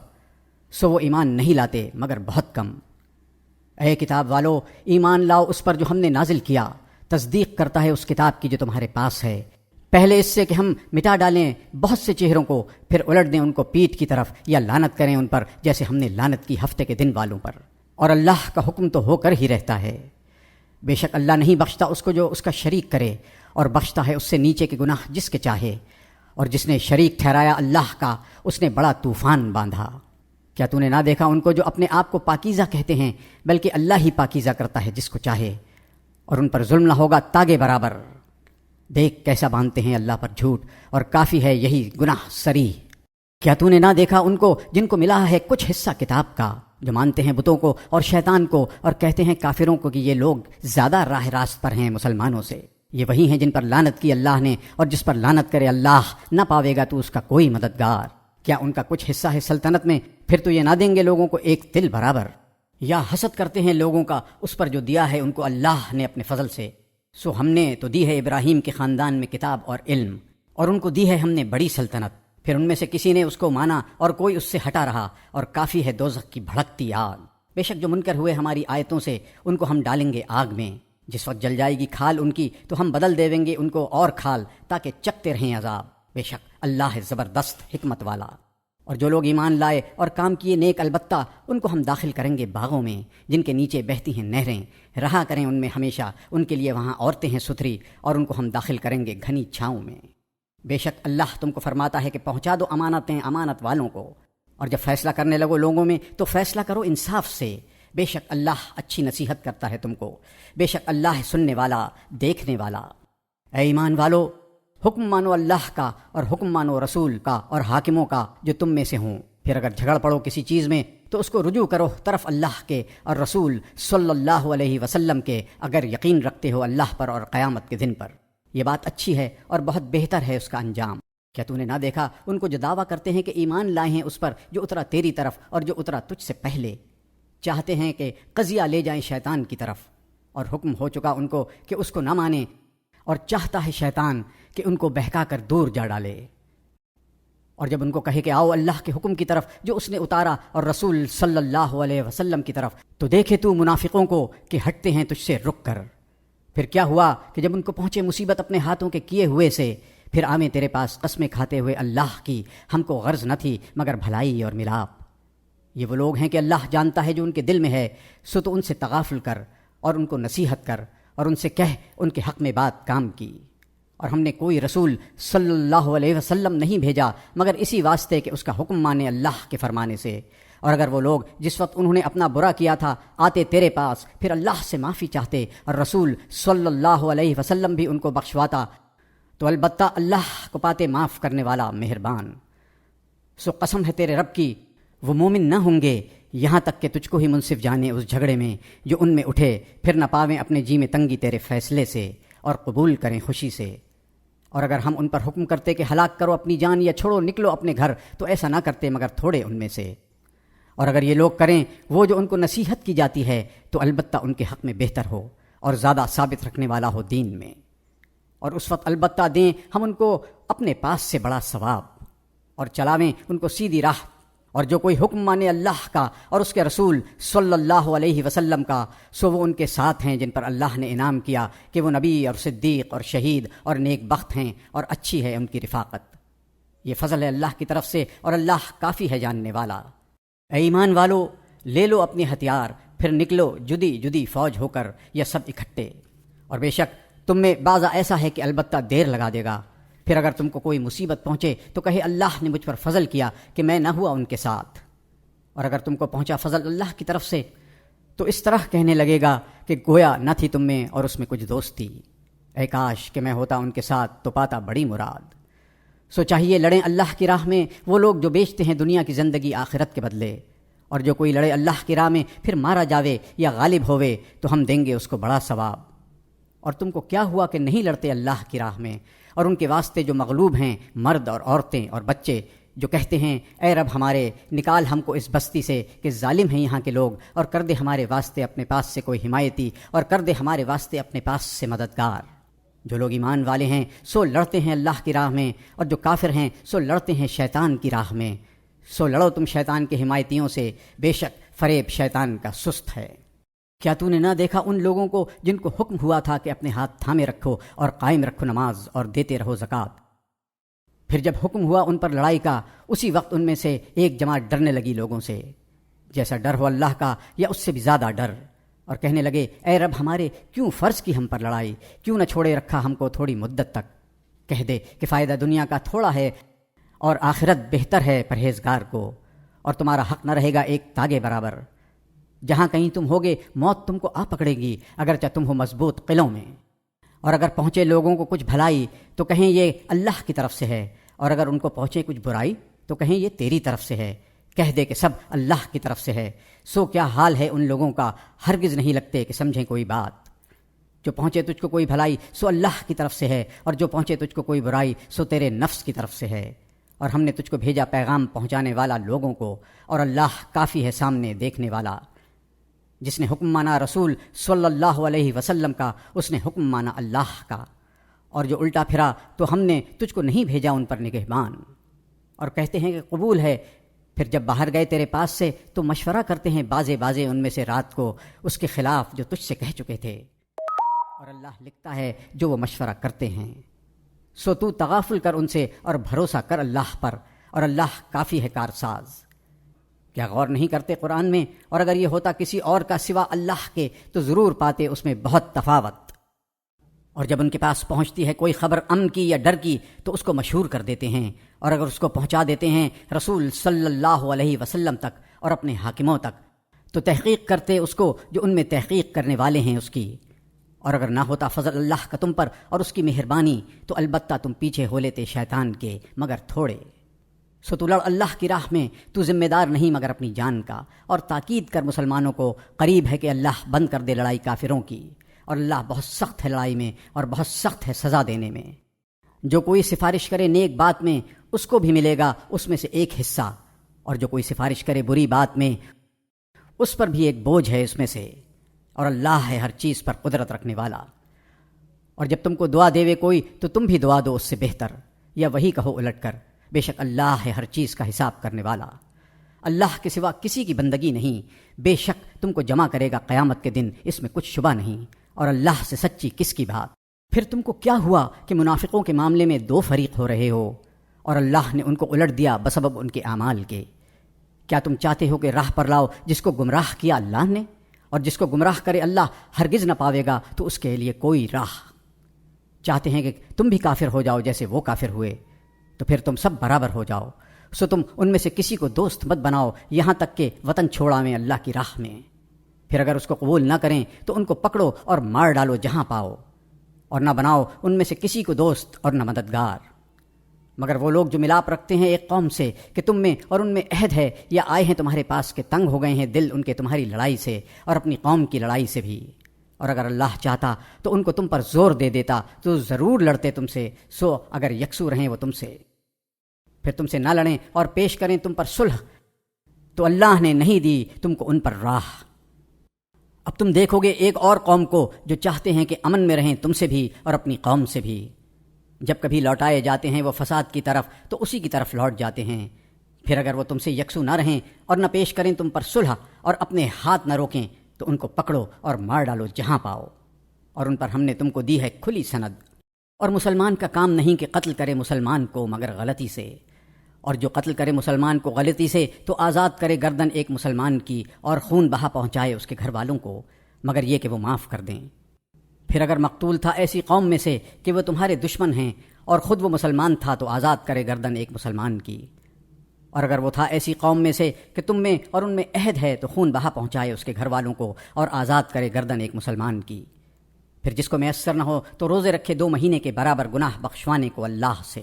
A: سو وہ ایمان نہیں لاتے مگر بہت کم۔ اے کتاب والو، ایمان لاؤ اس پر جو ہم نے نازل کیا، تصدیق کرتا ہے اس کتاب کی جو تمہارے پاس ہے، پہلے اس سے کہ ہم مٹا ڈالیں بہت سے چہروں کو، پھر الٹ دیں ان کو پیٹھ کی طرف، یا لعنت کریں ان پر جیسے ہم نے لعنت کی ہفتے کے دن والوں پر۔ اور اللہ کا حکم تو ہو کر ہی رہتا ہے، بے شک اللہ نہیں بخشتا اس کو جو اس کا شریک کرے، اور بخشتا ہے اس سے نیچے کے گناہ جس کے چاہے، اور جس نے شریک ٹھہرایا اللہ کا اس نے بڑا طوفان باندھا۔ کیا تو نے نہ دیکھا ان کو جو اپنے آپ کو پاکیزہ کہتے ہیں، بلکہ اللہ ہی پاکیزہ کرتا ہے جس کو چاہے، اور ان پر ظلم نہ ہوگا تاگے برابر۔ دیکھ کیسا باندھتے ہیں اللہ پر جھوٹ، اور کافی ہے یہی گناہ سری۔ کیا تو نے نہ دیکھا ان کو جن کو ملا ہے کچھ حصہ کتاب کا، جو مانتے ہیں بتوں کو اور شیطان کو، اور کہتے ہیں کافروں کو کہ یہ لوگ زیادہ راہ راست پر ہیں مسلمانوں سے۔ یہ وہی ہیں جن پر لعنت کی اللہ نے، اور جس پر لعنت کرے اللہ نہ پاوے گا تو اس کا کوئی مددگار۔ کیا ان کا کچھ حصہ ہے سلطنت میں، پھر تو یہ نہ دیں گے لوگوں کو ایک تل برابر؟ یا حسد کرتے ہیں لوگوں کا اس پر جو دیا ہے ان کو اللہ نے اپنے فضل سے، سو ہم نے تو دی ہے ابراہیم کے خاندان میں کتاب اور علم، اور ان کو دی ہے ہم نے بڑی سلطنت، پھر ان میں سے کسی نے اس کو مانا اور کوئی اس سے ہٹا رہا، اور کافی ہے دوزخ کی بھڑکتی آگ۔ بے شک جو منکر ہوئے ہماری آیتوں سے ان کو ہم ڈالیں گے آگ میں، جس وقت جل جائے گی کھال ان کی تو ہم بدل دیں گے ان کو اور کھال، تاکہ چکتے رہیں عذاب۔ بے شک اللہ ہے زبردست حکمت والا۔ اور جو لوگ ایمان لائے اور کام کیے نیک، البتہ ان کو ہم داخل کریں گے باغوں میں جن کے نیچے بہتی ہیں نہریں، رہا کریں ان میں ہمیشہ، ان کے لیے وہاں عورتیں ہیں ستھری، اور ان کو ہم داخل کریں گے گھنی چھاؤں میں۔ بے شک اللہ تم کو فرماتا ہے کہ پہنچا دو امانتیں امانت والوں کو، اور جب فیصلہ کرنے لگو لوگوں میں تو فیصلہ کرو انصاف سے، بے شک اللہ اچھی نصیحت کرتا ہے تم کو، بے شک اللہ ہے سننے والا دیکھنے والا۔ اے ایمان والو، حکم مانو اللہ کا، اور حکم مانو رسول کا اور حاکموں کا جو تم میں سے ہوں، پھر اگر جھگڑ پڑو کسی چیز میں تو اس کو رجوع کرو طرف اللہ کے اور رسول صلی اللہ علیہ وسلم کے، اگر یقین رکھتے ہو اللہ پر اور قیامت کے دن پر۔ یہ بات اچھی ہے اور بہت بہتر ہے اس کا انجام۔ کیا تو نے نہ دیکھا ان کو جو دعویٰ کرتے ہیں کہ ایمان لائے ہیں اس پر جو اترا تیری طرف اور جو اترا تجھ سے پہلے، چاہتے ہیں کہ قضیہ لے جائیں شیطان کی طرف، اور حکم ہو چکا ان کو کہ اس کو نہ مانیں، اور چاہتا ہے شیطان کہ ان کو بہکا کر دور جا ڈالے۔ اور جب ان کو کہے کہ آؤ اللہ کے حکم کی طرف جو اس نے اتارا اور رسول صلی اللہ علیہ وسلم کی طرف، تو دیکھے تو منافقوں کو کہ ہٹتے ہیں تجھ سے رک کر۔ پھر کیا ہوا کہ جب ان کو پہنچے مصیبت اپنے ہاتھوں کے کیے ہوئے سے، پھر آمیں تیرے پاس قسمیں کھاتے ہوئے اللہ کی، ہم کو غرض نہ تھی مگر بھلائی اور ملاپ۔ یہ وہ لوگ ہیں کہ اللہ جانتا ہے جو ان کے دل میں ہے، سو تو ان سے تغافل کر اور ان کو نصیحت کر، اور ان سے کہہ ان کے حق میں بات کام کی۔ اور ہم نے کوئی رسول صلی اللہ علیہ وسلم نہیں بھیجا مگر اسی واسطے کہ اس کا حکم مانے اللہ کے فرمانے سے۔ اور اگر وہ لوگ جس وقت انہوں نے اپنا برا کیا تھا آتے تیرے پاس، پھر اللہ سے معافی چاہتے اور رسول صلی اللہ علیہ وسلم بھی ان کو بخشواتا، تو البتہ اللہ کو پاتے معاف کرنے والا مہربان۔ سو قسم ہے تیرے رب کی، وہ مومن نہ ہوں گے یہاں تک کہ تجھ کو ہی منصف جانے اس جھگڑے میں جو ان میں اٹھے، پھر نہ پاویں اپنے جی میں تنگی تیرے فیصلے سے، اور قبول کریں خوشی سے۔ اور اگر ہم ان پر حکم کرتے کہ ہلاک کرو اپنی جان یا چھوڑو نکلو اپنے گھر، تو ایسا نہ کرتے مگر تھوڑے ان میں سے۔ اور اگر یہ لوگ کریں وہ جو ان کو نصیحت کی جاتی ہے، تو البتہ ان کے حق میں بہتر ہو اور زیادہ ثابت رکھنے والا ہو دین میں، اور اس وقت البتہ دیں ہم ان کو اپنے پاس سے بڑا ثواب، اور چلاویں ان کو سیدھی راہ اور جو کوئی حکم مانے اللہ کا اور اس کے رسول صلی اللہ علیہ وسلم کا، سو وہ ان کے ساتھ ہیں جن پر اللہ نے انعام کیا کہ وہ نبی اور صدیق اور شہید اور نیک بخت ہیں، اور اچھی ہے ان کی رفاقت۔ یہ فضل ہے اللہ کی طرف سے، اور اللہ کافی ہے جاننے والا۔ اے ایمان والو، لے لو اپنے ہتھیار، پھر نکلو جدی جدی فوج ہو کر یا سب اکٹھے، اور بے شک تم میں بعض ایسا ہے کہ البتہ دیر لگا دے گا۔ پھر اگر تم کو کوئی مصیبت پہنچے تو کہے اللہ نے مجھ پر فضل کیا کہ میں نہ ہوا ان کے ساتھ، اور اگر تم کو پہنچا فضل اللہ کی طرف سے تو اس طرح کہنے لگے گا کہ گویا نہ تھی تم میں اور اس میں کچھ دوست تھی، اے کاش کہ میں ہوتا ان کے ساتھ تو پاتا بڑی مراد۔ سو چاہیے لڑیں اللہ کی راہ میں وہ لوگ جو بیچتے ہیں دنیا کی زندگی آخرت کے بدلے، اور جو کوئی لڑے اللہ کی راہ میں پھر مارا جاوے یا غالب ہووے تو ہم دیں گے اس کو بڑا ثواب۔ اور تم کو کیا ہوا کہ نہیں لڑتے اللہ کی راہ میں؟ اور ان کے واسطے جو مغلوب ہیں، مرد اور عورتیں اور بچے، جو کہتے ہیں اے رب ہمارے نکال ہم کو اس بستی سے کہ ظالم ہیں یہاں کے لوگ، اور کر دے ہمارے واسطے اپنے پاس سے کوئی حمایتی، اور کر دے ہمارے واسطے اپنے پاس سے مددگار۔ جو لوگ ایمان والے ہیں سو لڑتے ہیں اللہ کی راہ میں، اور جو کافر ہیں سو لڑتے ہیں شیطان کی راہ میں۔ سو لڑو تم شیطان کے حمایتیوں سے، بے شک فریب شیطان کا سست ہے۔ کیا تو نے نہ دیکھا ان لوگوں کو جن کو حکم ہوا تھا کہ اپنے ہاتھ تھامے رکھو اور قائم رکھو نماز اور دیتے رہو زکوٰۃ؟ پھر جب حکم ہوا ان پر لڑائی کا، اسی وقت ان میں سے ایک جماعت ڈرنے لگی لوگوں سے، جیسا ڈر ہو اللہ کا یا اس سے بھی زیادہ ڈر، اور کہنے لگے اے رب ہمارے کیوں فرض کی ہم پر لڑائی، کیوں نہ چھوڑے رکھا ہم کو تھوڑی مدت تک؟ کہہ دے کہ فائدہ دنیا کا تھوڑا ہے اور آخرت بہتر ہے پرہیزگار کو، اور تمہارا حق نہ رہے گا ایک تاگے برابر۔ جہاں کہیں تم ہوگے موت تم کو آ پکڑے گی، اگرچہ تم ہو مضبوط قلعوں میں۔ اور اگر پہنچے لوگوں کو کچھ بھلائی تو کہیں یہ اللہ کی طرف سے ہے، اور اگر ان کو پہنچے کچھ برائی تو کہیں یہ تیری طرف سے ہے۔ کہہ دے کہ سب اللہ کی طرف سے ہے۔ سو کیا حال ہے ان لوگوں کا، ہرگز نہیں لگتے کہ سمجھیں کوئی بات۔ جو پہنچے تجھ کو کوئی بھلائی سو اللہ کی طرف سے ہے، اور جو پہنچے تجھ کو کوئی برائی سو تیرے نفس کی طرف سے ہے۔ اور ہم نے تجھ کو بھیجا پیغام پہنچانے والا لوگوں کو، اور اللہ کافی ہے سامنے دیکھنے والا۔ جس نے حکم مانا رسول صلی اللہ علیہ وسلم کا، اس نے حکم مانا اللہ کا، اور جو الٹا پھرا تو ہم نے تجھ کو نہیں بھیجا ان پر نگہبان۔ اور کہتے ہیں کہ قبول ہے، پھر جب باہر گئے تیرے پاس سے تو مشورہ کرتے ہیں بازے بازے ان میں سے رات کو اس کے خلاف جو تجھ سے کہہ چکے تھے، اور اللہ لکھتا ہے جو وہ مشورہ کرتے ہیں۔ سو تو تغافل کر ان سے اور بھروسہ کر اللہ پر، اور اللہ کافی ہے کارساز۔ کیا غور نہیں کرتے قرآن میں؟ اور اگر یہ ہوتا کسی اور کا سوا اللہ کے تو ضرور پاتے اس میں بہت تفاوت۔ اور جب ان کے پاس پہنچتی ہے کوئی خبر امن کی یا ڈر کی تو اس کو مشہور کر دیتے ہیں، اور اگر اس کو پہنچا دیتے ہیں رسول صلی اللہ علیہ وسلم تک اور اپنے حاکموں تک تو تحقیق کرتے اس کو جو ان میں تحقیق کرنے والے ہیں اس کی۔ اور اگر نہ ہوتا فضل اللہ کا تم پر اور اس کی مہربانی تو البتہ تم پیچھے ہو لیتے شیطان کے مگر تھوڑے۔ سو تو لڑ اللہ کی راہ میں، تو ذمہ دار نہیں مگر اپنی جان کا، اور تاکید کر مسلمانوں کو، قریب ہے کہ اللہ بند کر دے لڑائی کافروں کی، اور اللہ بہت سخت ہے لڑائی میں اور بہت سخت ہے سزا دینے میں۔ جو کوئی سفارش کرے نیک بات میں اس کو بھی ملے گا اس میں سے ایک حصہ، اور جو کوئی سفارش کرے بری بات میں اس پر بھی ایک بوجھ ہے اس میں سے، اور اللہ ہے ہر چیز پر قدرت رکھنے والا۔ اور جب تم کو دعا دیوے کوئی تو تم بھی دعا دو اس سے بہتر، یا وہی کہو الٹ کر، بے شک اللہ ہے ہر چیز کا حساب کرنے والا۔ اللہ کے سوا کسی کی بندگی نہیں، بے شک تم کو جمع کرے گا قیامت کے دن، اس میں کچھ شبہ نہیں، اور اللہ سے سچی کس کی بات۔ پھر تم کو کیا ہوا کہ منافقوں کے معاملے میں دو فریق ہو رہے ہو، اور اللہ نے ان کو الٹ دیا بسبب ان کے اعمال کے؟ کیا تم چاہتے ہو کہ راہ پر لاؤ جس کو گمراہ کیا اللہ نے؟ اور جس کو گمراہ کرے اللہ ہرگز نہ پاوے گا تو اس کے لیے کوئی راہ۔ چاہتے ہیں کہ تم بھی کافر ہو جاؤ جیسے وہ کافر ہوئے، تو پھر تم سب برابر ہو جاؤ۔ سو تم ان میں سے کسی کو دوست مت بناؤ یہاں تک کہ وطن چھوڑاویں اللہ کی راہ میں۔ پھر اگر اس کو قبول نہ کریں تو ان کو پکڑو اور مار ڈالو جہاں پاؤ، اور نہ بناؤ ان میں سے کسی کو دوست اور نہ مددگار، مگر وہ لوگ جو ملاپ رکھتے ہیں ایک قوم سے کہ تم میں اور ان میں عہد ہے، یا آئے ہیں تمہارے پاس کہ تنگ ہو گئے ہیں دل ان کے تمہاری لڑائی سے اور اپنی قوم کی لڑائی سے بھی۔ اور اگر اللہ چاہتا تو ان کو تم پر زور دے دیتا تو ضرور لڑتے تم سے۔ سو اگر یکسو رہیں وہ تم سے، پھر تم سے نہ لڑیں اور پیش کریں تم پر صلح، تو اللہ نے نہیں دی تم کو ان پر راہ۔ اب تم دیکھو گے ایک اور قوم کو جو چاہتے ہیں کہ امن میں رہیں تم سے بھی اور اپنی قوم سے بھی۔ جب کبھی لوٹائے جاتے ہیں وہ فساد کی طرف تو اسی کی طرف لوٹ جاتے ہیں، پھر اگر وہ تم سے یکسو نہ رہیں اور نہ پیش کریں تم پر صلح اور اپنے ہاتھ نہ روکیں تو ان کو پکڑو اور مار ڈالو جہاں پاؤ، اور ان پر ہم نے تم کو دی ہے کھلی سند۔ اور مسلمان کا کام نہیں کہ قتل کرے مسلمان کو مگر غلطی سے، اور جو قتل کرے مسلمان کو غلطی سے تو آزاد کرے گردن ایک مسلمان کی اور خون بہا پہنچائے اس کے گھر والوں کو، مگر یہ کہ وہ معاف کر دیں۔ پھر اگر مقتول تھا ایسی قوم میں سے کہ وہ تمہارے دشمن ہیں اور خود وہ مسلمان تھا تو آزاد کرے گردن ایک مسلمان کی، اور اگر وہ تھا ایسی قوم میں سے کہ تم میں اور ان میں عہد ہے تو خون بہا پہنچائے اس کے گھر والوں کو اور آزاد کرے گردن ایک مسلمان کی۔ پھر جس کو میسر نہ ہو تو روزے رکھے 2 مہینے کے برابر گناہ بخشوانے کو اللہ سے،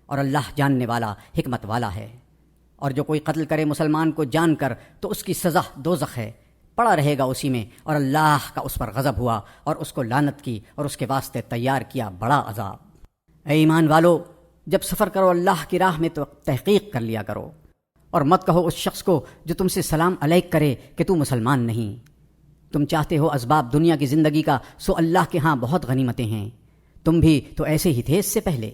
A: اور اللہ جاننے والا حکمت والا ہے۔ اور جو کوئی قتل کرے مسلمان کو جان کر تو اس کی سزا دوزخ ہے، پڑا رہے گا اسی میں، اور اللہ کا اس پر غضب ہوا اور اس کو لعنت کی اور اس کے واسطے تیار کیا بڑا عذاب۔ اے ایمان والو، جب سفر کرو اللہ کی راہ میں تو تحقیق کر لیا کرو، اور مت کہو اس شخص کو جو تم سے سلام علیک کرے کہ تو مسلمان نہیں۔ تم چاہتے ہو اسباب دنیا کی زندگی کا، سو اللہ کے ہاں بہت غنیمتیں ہیں، تم بھی تو ایسے ہی تھے اس سے پہلے۔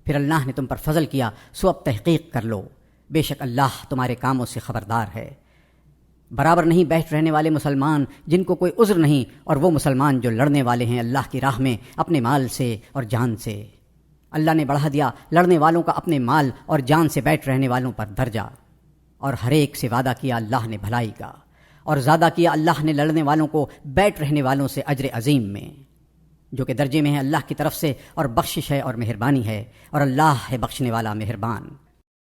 A: پھر اللہ نے تم پر فضل کیا، سو اب تحقیق کر لو، بے شک اللہ تمہارے کاموں سے خبردار ہے۔ برابر نہیں بیٹھ رہنے والے مسلمان جن کو کوئی عذر نہیں، اور وہ مسلمان جو لڑنے والے ہیں اللہ کی راہ میں اپنے مال سے اور جان سے۔ اللہ نے بڑھا دیا لڑنے والوں کا اپنے مال اور جان سے بیٹھ رہنے والوں پر درجہ، اور ہر ایک سے وعدہ کیا اللہ نے بھلائی کا، اور زیادہ کیا اللہ نے لڑنے والوں کو بیٹھ رہنے والوں سے اجر عظیم میں، جو کہ درجے میں ہے اللہ کی طرف سے، اور بخشش ہے اور مہربانی ہے، اور اللہ ہے بخشنے والا مہربان۔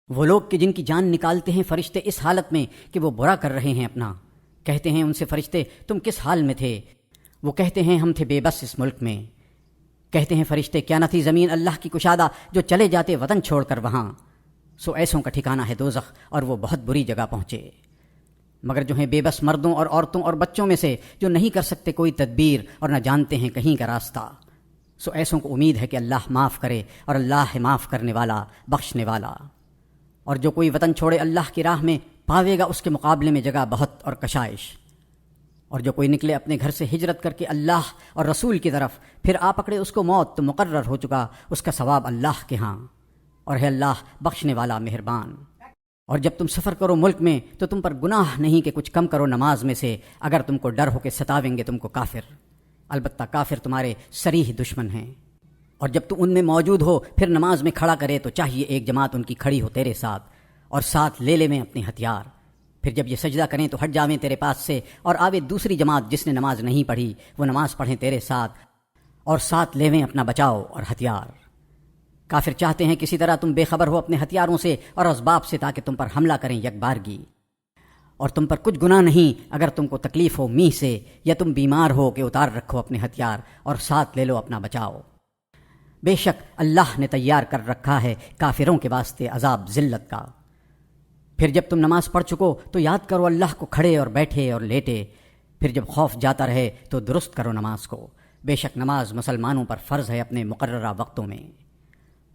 A: وہ لوگ کہ جن کی جان نکالتے ہیں فرشتے اس حالت میں کہ وہ برا کر رہے ہیں اپنا، کہتے ہیں ان سے فرشتے تم کس حال میں تھے؟ وہ کہتے ہیں ہم تھے بے بس اس ملک میں۔ کہتے ہیں فرشتے کیا نہ تھی زمین اللہ کی کشادہ جو چلے جاتے وطن چھوڑ کر وہاں، سو ایسوں کا ٹھکانہ ہے دوزخ اور وہ بہت بری جگہ پہنچے۔ مگر جو ہیں بے بس مردوں اور عورتوں اور بچوں میں سے جو نہیں کر سکتے کوئی تدبیر اور نہ جانتے ہیں کہیں کا راستہ، سو ایسوں کو امید ہے کہ اللہ معاف کرے، اور اللہ ہے معاف کرنے والا بخشنے والا۔ اور جو کوئی وطن چھوڑے اللہ کی راہ میں پاوے گا اس کے مقابلے میں جگہ بہت اور کشائش۔ اور جو کوئی نکلے اپنے گھر سے ہجرت کر کے اللہ اور رسول کی طرف، پھر آ پکڑے اس کو موت تو مقرر ہو چکا اس کا ثواب اللہ کے ہاں، اور ہے اللہ بخشنے والا مہربان۔ اور جب تم سفر کرو ملک میں تو تم پر گناہ نہیں کہ کچھ کم کرو نماز میں سے، اگر تم کو ڈر ہو کہ ستاویں گے تم کو کافر، البتہ کافر تمہارے صریح دشمن ہیں۔ اور جب تم ان میں موجود ہو پھر نماز میں کھڑا کرے تو چاہیے ایک جماعت ان کی کھڑی ہو تیرے ساتھ، اور ساتھ لے میں اپنے ہتھیار۔ پھر جب یہ سجدہ کریں تو ہٹ جاویں تیرے پاس سے، اور آوے دوسری جماعت جس نے نماز نہیں پڑھی وہ نماز پڑھیں تیرے ساتھ، اور ساتھ لیویں اپنا بچاؤ اور ہتھیار۔ کافر چاہتے ہیں کسی طرح تم بے خبر ہو اپنے ہتھیاروں سے اور اسباب سے تاکہ تم پر حملہ کریں یک بارگی، اور تم پر کچھ گناہ نہیں اگر تم کو تکلیف ہو میہ سے، یا تم بیمار ہو کہ اتار رکھو اپنے ہتھیار اور ساتھ لے لو اپنا بچاؤ۔ بے شک اللہ نے تیار کر رکھا ہے کافروں کے واسطے عذاب ذلت کا۔ پھر جب تم نماز پڑھ چکو تو یاد کرو اللہ کو کھڑے اور بیٹھے اور لیٹے، پھر جب خوف جاتا رہے تو درست کرو نماز کو، بے شک نماز مسلمانوں پر فرض ہے اپنے مقررہ وقتوں میں۔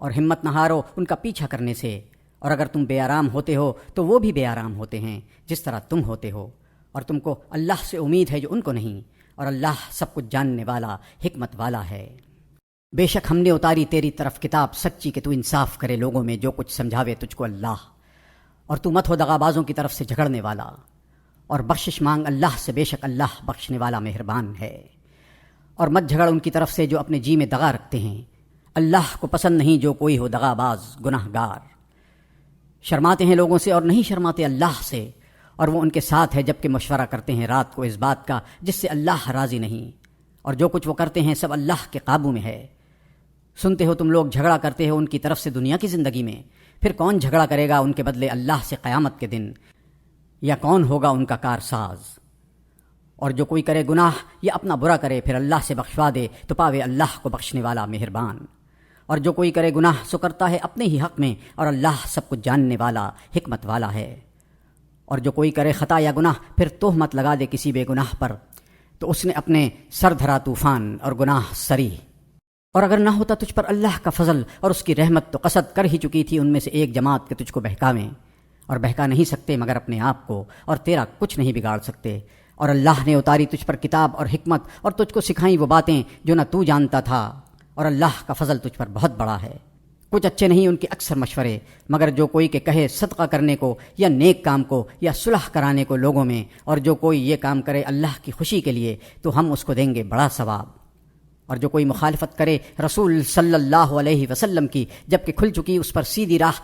A: اور ہمت نہ ہارو ان کا پیچھا کرنے سے، اور اگر تم بے آرام ہوتے ہو تو وہ بھی بے آرام ہوتے ہیں جس طرح تم ہوتے ہو، اور تم کو اللہ سے امید ہے جو ان کو نہیں، اور اللہ سب کچھ جاننے والا حکمت والا ہے۔ بے شک ہم نے اتاری تیری طرف کتاب سچی کہ تو انصاف کرے لوگوں میں جو کچھ سمجھاوے تجھ کو اللہ، اور تو مت ہو دغابازوں کی طرف سے جھگڑنے والا، اور بخشش مانگ اللہ سے، بے شک اللہ بخشنے والا مہربان ہے۔ اور مت جھگڑ ان کی طرف سے جو اپنے جی میں دغا رکھتے ہیں، اللہ کو پسند نہیں جو کوئی ہو دغاباز گناہ گار۔ شرماتے ہیں لوگوں سے اور نہیں شرماتے اللہ سے، اور وہ ان کے ساتھ ہے جبکہ مشورہ کرتے ہیں رات کو اس بات کا جس سے اللہ راضی نہیں، اور جو کچھ وہ کرتے ہیں سب اللہ کے قابو میں ہے۔ سنتے ہو تم لوگ جھگڑا کرتے ہو ان کی طرف سے دنیا کی زندگی میں، پھر کون جھگڑا کرے گا ان کے بدلے اللہ سے قیامت کے دن، یا کون ہوگا ان کا کارساز؟ اور جو کوئی کرے گناہ یا اپنا برا کرے پھر اللہ سے بخشوا دے تو پاوے اللہ کو بخشنے والا مہربان۔ اور جو کوئی کرے گناہ سو کرتا ہے اپنے ہی حق میں، اور اللہ سب کچھ جاننے والا حکمت والا ہے۔ اور جو کوئی کرے خطا یا گناہ پھر تہمت لگا دے کسی بے گناہ پر تو اس نے اپنے سر دھرا طوفان اور گناہ سریح۔ اور اگر نہ ہوتا تجھ پر اللہ کا فضل اور اس کی رحمت تو قصد کر ہی چکی تھی ان میں سے ایک جماعت کہ تجھ کو بہکاویں، اور بہکا نہیں سکتے مگر اپنے آپ کو، اور تیرا کچھ نہیں بگاڑ سکتے۔ اور اللہ نے اتاری تجھ پر کتاب اور حکمت، اور تجھ کو سکھائیں وہ باتیں جو نہ تو جانتا تھا، اور اللہ کا فضل تجھ پر بہت بڑا ہے۔ کچھ اچھے نہیں ان کے اکثر مشورے، مگر جو کوئی کہ کہے صدقہ کرنے کو یا نیک کام کو یا صلح کرانے کو لوگوں میں، اور جو کوئی یہ کام کرے اللہ کی خوشی کے لیے تو ہم اس کو دیں گے بڑا ثواب۔ اور جو کوئی مخالفت کرے رسول صلی اللہ علیہ وسلم کی جبکہ کھل چکی اس پر سیدھی راہ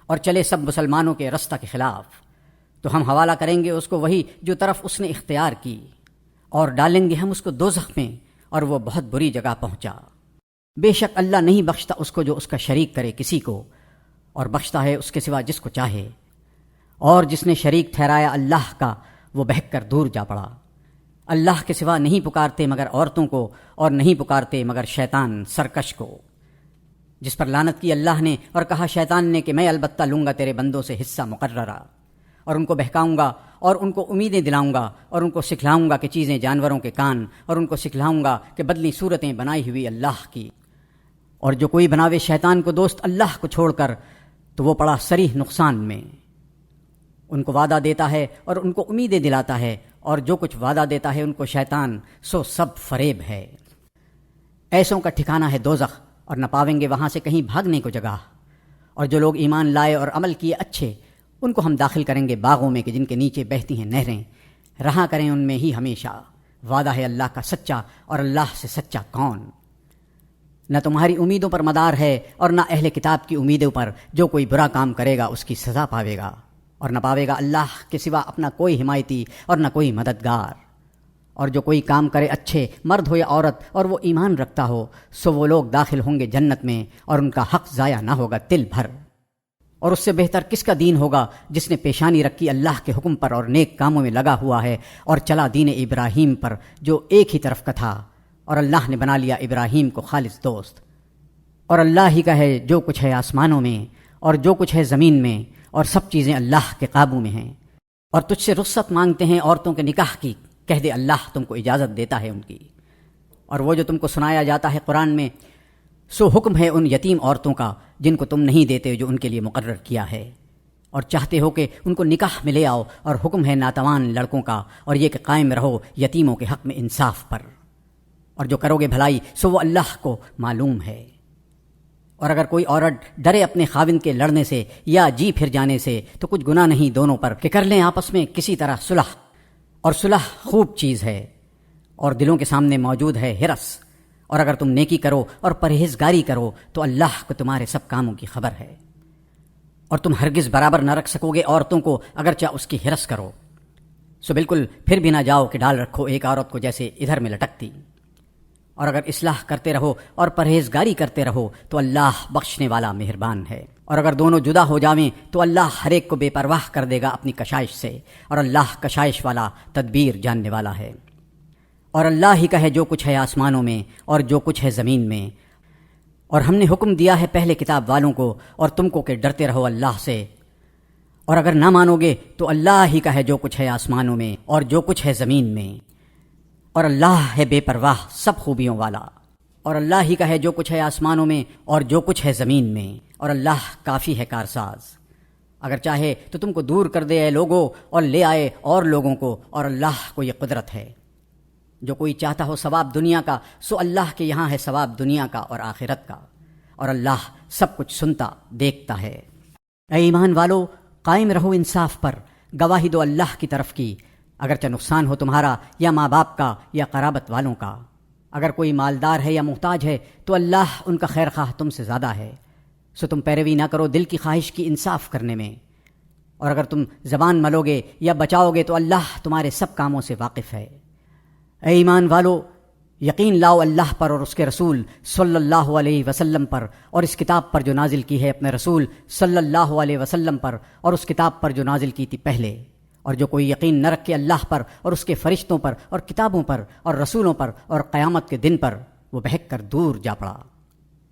A: اور چلے سب مسلمانوں کے رستہ کے خلاف، تو ہم حوالہ کریں گے اس کو وہی جو طرف اس نے اختیار کی، اور ڈالیں گے ہم اس کو دوزخ میں، اور وہ بہت بری جگہ پہنچا۔ بے شک اللہ نہیں بخشتا اس کو جو اس کا شریک کرے کسی کو، اور بخشتا ہے اس کے سوا جس کو چاہے، اور جس نے شریک ٹھہرایا اللہ کا وہ بہک کر دور جا پڑا۔ اللہ کے سوا نہیں پکارتے مگر عورتوں کو، اور نہیں پکارتے مگر شیطان سرکش کو، جس پر لعنت کی اللہ نے، اور کہا شیطان نے کہ میں البتہ لوں گا تیرے بندوں سے حصہ مقررہ، اور ان کو بہکاؤں گا اور ان کو امیدیں دلاؤں گا، اور ان کو سکھلاؤں گا کہ چیزیں جانوروں کے کان، اور ان کو سکھلاؤں گا کہ بدلی صورتیں بنائی ہوئی اللہ کی۔ اور جو کوئی بناوے شیطان کو دوست اللہ کو چھوڑ کر تو وہ پڑا صریح نقصان میں۔ ان کو وعدہ دیتا ہے اور ان کو امیدیں دلاتا ہے، اور جو کچھ وعدہ دیتا ہے ان کو شیطان سو سب فریب ہے۔ ایسوں کا ٹھکانہ ہے دوزخ، اور نہ پاویں گے وہاں سے کہیں بھاگنے کو جگہ۔ اور جو لوگ ایمان لائے اور عمل کیے اچھے، ان کو ہم داخل کریں گے باغوں میں کہ جن کے نیچے بہتی ہیں نہریں، رہا کریں ان میں ہی ہمیشہ۔ وعدہ ہے اللہ کا سچا، اور اللہ سے سچا کون؟ نہ تمہاری امیدوں پر مدار ہے اور نہ اہل کتاب کی امیدوں پر، جو کوئی برا کام کرے گا اس کی سزا پاوے گا، اور نہ پاوے گا اللہ کے سوا اپنا کوئی حمایتی اور نہ کوئی مددگار۔ اور جو کوئی کام کرے اچھے، مرد ہو یا عورت، اور وہ ایمان رکھتا ہو، سو وہ لوگ داخل ہوں گے جنت میں، اور ان کا حق ضائع نہ ہوگا تل بھر۔ اور اس سے بہتر کس کا دین ہوگا جس نے پیشانی رکھی اللہ کے حکم پر اور نیک کاموں میں لگا ہوا ہے، اور چلا دین ابراہیم پر جو ایک ہی طرف کا تھا، اور اللہ نے بنا لیا ابراہیم کو خالص دوست۔ اور اللہ ہی کا ہے جو کچھ ہے آسمانوں میں اور جو کچھ ہے زمین میں، اور سب چیزیں اللہ کے قابو میں ہیں۔ اور تجھ سے رخصت مانگتے ہیں عورتوں کے نکاح کی، کہہ دے اللہ تم کو اجازت دیتا ہے ان کی۔ اور وہ جو تم کو سنایا جاتا ہے قرآن میں، سو حکم ہے ان یتیم عورتوں کا جن کو تم نہیں دیتے جو ان کے لیے مقرر کیا ہے، اور چاہتے ہو کہ ان کو نکاح میں لے آؤ، اور حکم ہے ناتوان لڑکوں کا، اور یہ کہ قائم رہو یتیموں کے حق میں انصاف پر، اور جو کرو گے بھلائی سو وہ اللہ کو معلوم ہے۔ اور اگر کوئی عورت ڈرے اپنے خاوند کے لڑنے سے یا جی پھر جانے سے تو کچھ گناہ نہیں دونوں پر کہ کر لیں آپس میں کسی طرح صلح، اور صلح خوب چیز ہے اور دلوں کے سامنے موجود ہے ہرس۔ اور اگر تم نیکی کرو اور پرہیزگاری کرو تو اللہ کو تمہارے سب کاموں کی خبر ہے۔ اور تم ہرگز برابر نہ رکھ سکو گے عورتوں کو اگرچہ اس کی ہرس کرو، سو بالکل پھر بھی نہ جاؤ کہ ڈال رکھو ایک عورت کو جیسے ادھر میں لٹکتی۔ اور اگر اصلاح کرتے رہو اور پرہیزگاری کرتے رہو تو اللہ بخشنے والا مہربان ہے۔ اور اگر دونوں جدا ہو جاویں تو اللہ ہر ایک کو بے پرواہ کر دے گا اپنی کشائش سے، اور اللہ کشائش والا تدبیر جاننے والا ہے۔ اور اللہ ہی کا ہے جو کچھ ہے آسمانوں میں اور جو کچھ ہے زمین میں۔ اور ہم نے حکم دیا ہے پہلے کتاب والوں کو اور تم کو کہ ڈرتے رہو اللہ سے، اور اگر نہ مانو گے تو اللہ ہی کا ہے جو کچھ ہے آسمانوں میں اور جو کچھ ہے زمین میں، اور اللہ ہے بے پرواہ سب خوبیوں والا۔ اور اللہ ہی کا ہے جو کچھ ہے آسمانوں میں اور جو کچھ ہے زمین میں، اور اللہ کافی ہے کارساز۔ اگر چاہے تو تم کو دور کر دے اے لوگوں اور لے آئے اور لوگوں کو، اور اللہ کو یہ قدرت ہے۔ جو کوئی چاہتا ہو ثواب دنیا کا سو اللہ کے یہاں ہے ثواب دنیا کا اور آخرت کا، اور اللہ سب کچھ سنتا دیکھتا ہے۔ اے ایمان والو، قائم رہو انصاف پر، گواہی دو اللہ کی طرف کی، اگرچہ نقصان ہو تمہارا یا ماں باپ کا یا قرابت والوں کا۔ اگر کوئی مالدار ہے یا محتاج ہے تو اللہ ان کا خیر خواہ تم سے زیادہ ہے، سو تم پیروی نہ کرو دل کی خواہش کی انصاف کرنے میں۔ اور اگر تم زبان ملو گے یا بچاؤ گے تو اللہ تمہارے سب کاموں سے واقف ہے۔ اے ایمان والو، یقین لاؤ اللہ پر اور اس کے رسول صلی اللہ علیہ وسلم پر، اور اس کتاب پر جو نازل کی ہے اپنے رسول صلی اللہ علیہ وسلم پر، اور اس کتاب پر جو نازل کی تھی پہلے۔ اور جو کوئی یقین نہ رکھے اللہ پر اور اس کے فرشتوں پر اور کتابوں پر اور رسولوں پر اور قیامت کے دن پر، وہ بہک کر دور جا پڑا۔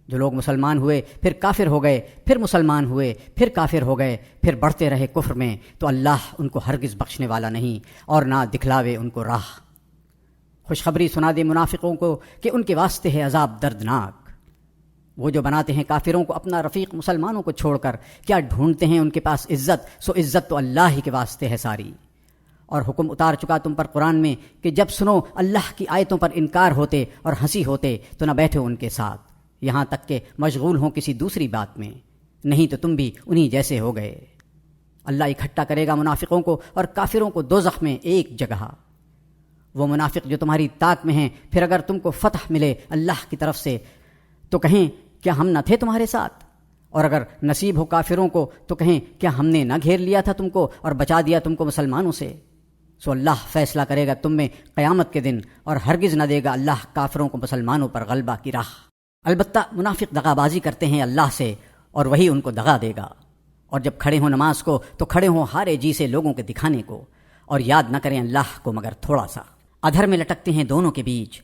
A: جو لوگ مسلمان ہوئے پھر کافر ہو گئے، پھر مسلمان ہوئے پھر کافر ہو گئے، پھر بڑھتے رہے کفر میں، تو اللہ ان کو ہرگز بخشنے والا نہیں اور نہ دکھلاوے ان کو راہ۔ خوشخبری سنا دے منافقوں کو کہ ان کے واسطے ہے عذاب دردناک۔ وہ جو بناتے ہیں کافروں کو اپنا رفیق مسلمانوں کو چھوڑ کر، کیا ڈھونڈتے ہیں ان کے پاس عزت؟ سو عزت تو اللہ ہی کے واسطے ہے ساری۔ اور حکم اتار چکا تم پر قرآن میں کہ جب سنو اللہ کی آیتوں پر انکار ہوتے اور ہنسی ہوتے تو نہ بیٹھو ان کے ساتھ، یہاں تک کہ مشغول ہوں کسی دوسری بات میں، نہیں تو تم بھی انہی جیسے ہو گئے۔ اللہ اکٹھا کرے گا منافقوں کو اور کافروں کو دوزخ میں ایک جگہ۔ وہ منافق جو تمہاری طاق میں ہیں، پھر اگر تم کو فتح ملے اللہ کی طرف سے تو کہیں کیا ہم نہ تھے تمہارے ساتھ؟ اور اگر نصیب ہو کافروں کو تو کہیں کیا ہم نے نہ گھیر لیا تھا تم کو اور بچا دیا تم کو مسلمانوں سے؟ سو اللہ فیصلہ کرے گا تم میں قیامت کے دن، اور ہرگز نہ دے گا اللہ کافروں کو مسلمانوں پر غلبہ کی راہ۔ البتہ منافق دغا بازی کرتے ہیں اللہ سے، اور وہی ان کو دغا دے گا۔ اور جب کھڑے ہوں نماز کو تو کھڑے ہوں ہارے جی سے لوگوں کے دکھانے کو، اور یاد نہ کریں اللہ کو مگر تھوڑا سا۔ ادھر میں لٹکتے ہیں دونوں کے بیچ،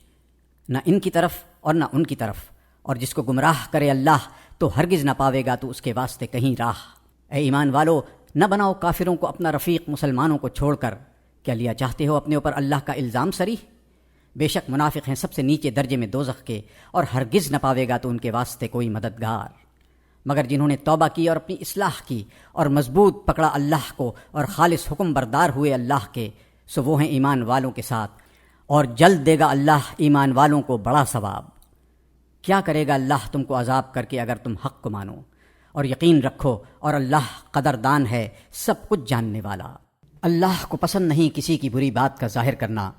A: نہ ان کی طرف اور نہ ان کی طرف، اور جس کو گمراہ کرے اللہ تو ہرگز نہ پاوے گا تو اس کے واسطے کہیں راہ۔ اے ایمان والو، نہ بناؤ کافروں کو اپنا رفیق مسلمانوں کو چھوڑ کر۔ کیا لیا چاہتے ہو اپنے اوپر اللہ کا الزام سری؟ بے شک منافق ہیں سب سے نیچے درجے میں دوزخ کے، اور ہرگز نہ پاوے گا تو ان کے واسطے کوئی مددگار، مگر جنہوں نے توبہ کی اور اپنی اصلاح کی اور مضبوط پکڑا اللہ کو اور خالص حکم بردار ہوئے اللہ کے، سو وہ ہیں ایمان والوں کے ساتھ، اور جلد دے گا اللہ ایمان والوں کو بڑا ثواب۔ کیا کرے گا اللہ تم کو عذاب کر کے اگر تم حق کو مانو، اور یقین رکھو اور اللہ قدردان ہے، سب کچھ جاننے والا۔ اللہ کو پسند نہیں کسی کی بری بات کا ظاہر کرنا،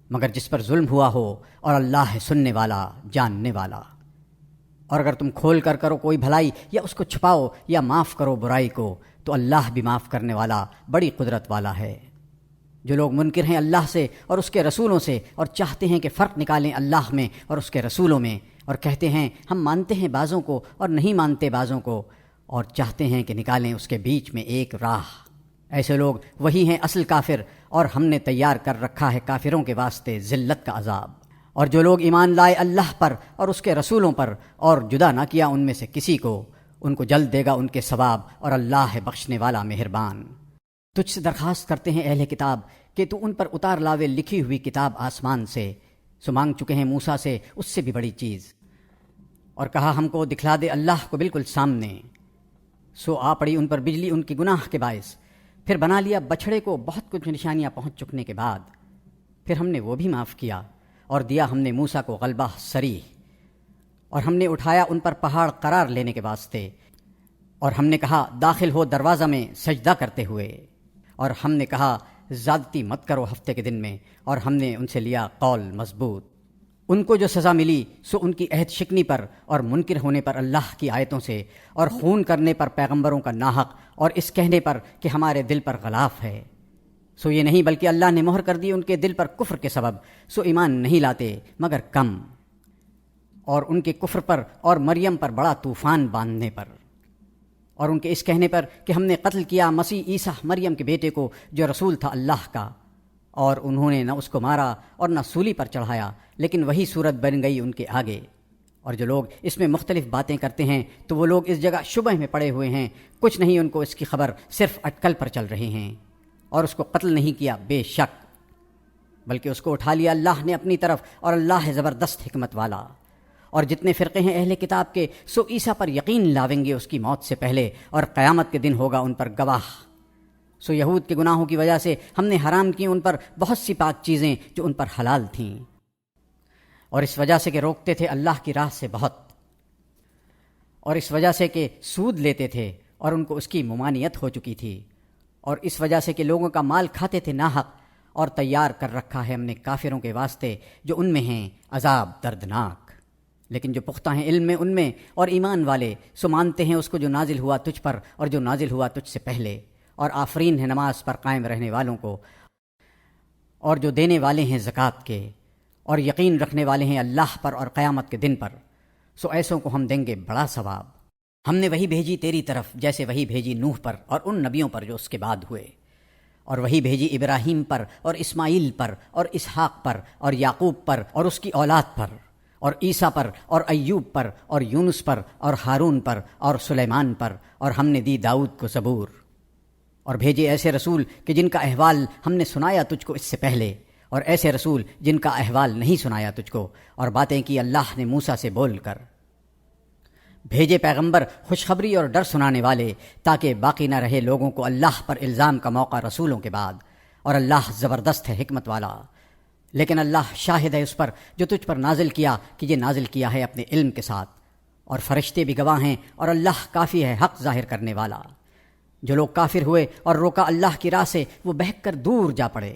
A: مگر جس پر ظلم ہوا ہو، اور اللہ ہے سننے والا جاننے والا۔ اور اگر تم کھول کر کرو کوئی بھلائی یا اس کو چھپاؤ یا معاف کرو برائی کو تو اللہ بھی معاف کرنے والا بڑی قدرت والا ہے۔ جو لوگ منکر ہیں اللہ سے اور اس کے رسولوں سے، اور چاہتے ہیں کہ فرق نکالیں اللہ میں اور اس کے رسولوں میں، اور کہتے ہیں ہم مانتے ہیں بعضوں کو اور نہیں مانتے بعضوں کو، اور چاہتے ہیں کہ نکالیں اس کے بیچ میں ایک راہ، ایسے لوگ وہی ہیں اصل کافر، اور ہم نے تیار کر رکھا ہے کافروں کے واسطے ذلت کا عذاب۔ اور جو لوگ ایمان لائے اللہ پر اور اس کے رسولوں پر، اور جدا نہ کیا ان میں سے کسی کو، ان کو جلد دے گا ان کے ثواب، اور اللہ ہے بخشنے والا مہربان۔ تجھ سے درخواست کرتے ہیں اہل کتاب کہ تو ان پر اتار لاوے لکھی ہوئی کتاب آسمان سے، سو مانگ چکے ہیں موسیٰ سے اس سے بھی بڑی چیز، اور کہا ہم کو دکھلا دے اللہ کو بالکل سامنے، سو آ پڑی ان پر بجلی ان کی گناہ کے باعث۔ پھر بنا لیا بچھڑے کو بہت کچھ نشانیاں پہنچ چکنے کے بعد، پھر ہم نے وہ بھی معاف کیا، اور دیا ہم نے موسیٰ کو غلبہ صریح، اور ہم نے اٹھایا ان پر پہاڑ قرار لینے کے واسطے، اور ہم نے کہا داخل ہو دروازہ میں سجدہ کرتے ہوئے، اور ہم نے کہا زیادتی مت کرو ہفتے کے دن میں، اور ہم نے ان سے لیا قول مضبوط۔ ان کو جو سزا ملی سو ان کی عہد شکنی پر اور منکر ہونے پر اللہ کی آیتوں سے، اور خون کرنے پر پیغمبروں کا ناحق، اور اس کہنے پر کہ ہمارے دل پر غلاف ہے۔ سو یہ نہیں بلکہ اللہ نے مہر کر دی ان کے دل پر کفر کے سبب، سو ایمان نہیں لاتے مگر کم، اور ان کے کفر پر اور مریم پر بڑا طوفان باندھنے پر، اور ان کے اس کہنے پر کہ ہم نے قتل کیا مسیح عیسیٰ مریم کے بیٹے کو جو رسول تھا اللہ کا، اور انہوں نے نہ اس کو مارا اور نہ سولی پر چڑھایا، لیکن وہی صورت بن گئی ان کے آگے۔ اور جو لوگ اس میں مختلف باتیں کرتے ہیں تو وہ لوگ اس جگہ شبہ میں پڑے ہوئے ہیں، کچھ نہیں ان کو اس کی خبر، صرف اٹکل پر چل رہے ہیں۔ اور اس کو قتل نہیں کیا بے شک، بلکہ اس کو اٹھا لیا اللہ نے اپنی طرف، اور اللہ ہے زبردست حکمت والا۔ اور جتنے فرقے ہیں اہل کتاب کے سو عیسیٰ پر یقین لاویں گے اس کی موت سے پہلے، اور قیامت کے دن ہوگا ان پر گواہ۔ سو یہود کے گناہوں کی وجہ سے ہم نے حرام کی ان پر بہت سی پاک چیزیں جو ان پر حلال تھیں، اور اس وجہ سے کہ روکتے تھے اللہ کی راہ سے بہت، اور اس وجہ سے کہ سود لیتے تھے اور ان کو اس کی ممانعت ہو چکی تھی، اور اس وجہ سے کہ لوگوں کا مال کھاتے تھے ناحق، اور تیار کر رکھا ہے ہم نے کافروں کے واسطے جو ان میں ہیں عذاب دردناک۔ لیکن جو پختہ ہیں علم میں ان میں اور ایمان والے، سو مانتے ہیں اس کو جو نازل ہوا تجھ پر اور جو نازل ہوا تجھ سے پہلے، اور آفرین ہے نماز پر قائم رہنے والوں کو، اور جو دینے والے ہیں زکوٰۃ کے، اور یقین رکھنے والے ہیں اللہ پر اور قیامت کے دن پر، سو ایسوں کو ہم دیں گے بڑا ثواب۔ ہم نے وہی بھیجی تیری طرف جیسے وہی بھیجی نوح پر اور ان نبیوں پر جو اس کے بعد ہوئے، اور وہی بھیجی ابراہیم پر اور اسماعیل پر اور اسحاق پر اور یعقوب پر اور اس کی اولاد پر، اور عیسیٰ پر اور ایوب پر اور یونس پر اور ہارون پر اور سلیمان پر، اور ہم نے دی داؤد کو زبور، اور بھیجے ایسے رسول کہ جن کا احوال ہم نے سنایا تجھ کو اس سے پہلے، اور ایسے رسول جن کا احوال نہیں سنایا تجھ کو، اور باتیں کی اللہ نے موسیٰ سے بول کر۔ بھیجے پیغمبر خوشخبری اور ڈر سنانے والے، تاکہ باقی نہ رہے لوگوں کو اللہ پر الزام کا موقع رسولوں کے بعد، اور اللہ زبردست ہے حکمت والا۔ لیکن اللہ شاہد ہے اس پر جو تجھ پر نازل کیا کہ یہ نازل کیا ہے اپنے علم کے ساتھ، اور فرشتے بھی گواہ ہیں، اور اللہ کافی ہے حق ظاہر کرنے والا۔ جو لوگ کافر ہوئے اور روکا اللہ کی راہ سے، وہ بہک کر دور جا پڑے،